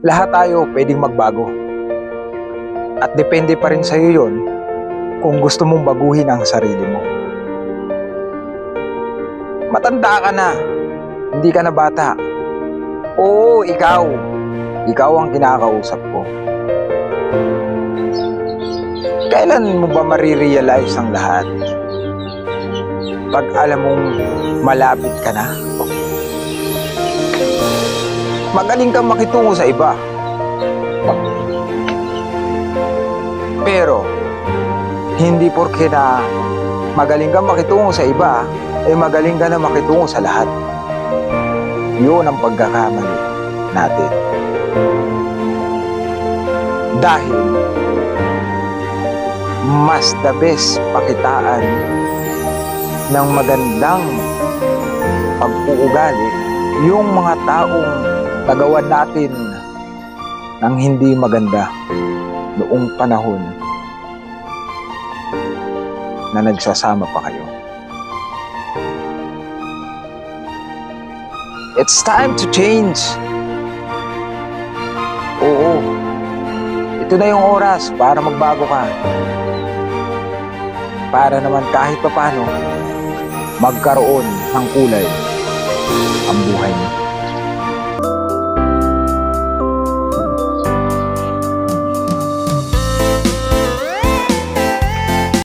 Lahat tayo pwedeng magbago. At depende pa rin sa'yo yun kung gusto mong baguhin ang sarili mo. Matanda ka na, hindi ka na bata. Oo, ikaw. Ikaw ang kinakausap ko. Kailan mo ba marirealize ang lahat? Pag alam mong malapit ka na? Magaling kang makitungo sa iba. Pero, hindi porke na magaling kang makitungo sa iba, magaling ka na makitungo sa lahat. Yun ang pagkakamali natin. Dahil, mas the best pakitaan ng magandang pag-uugali yung mga taong nagawa natin ng hindi maganda noong panahon na nagsasama pa kayo. It's time to change. Oo. Ito na yung oras para magbago ka. Para naman kahit papano magkaroon ng kulay ang buhay mo.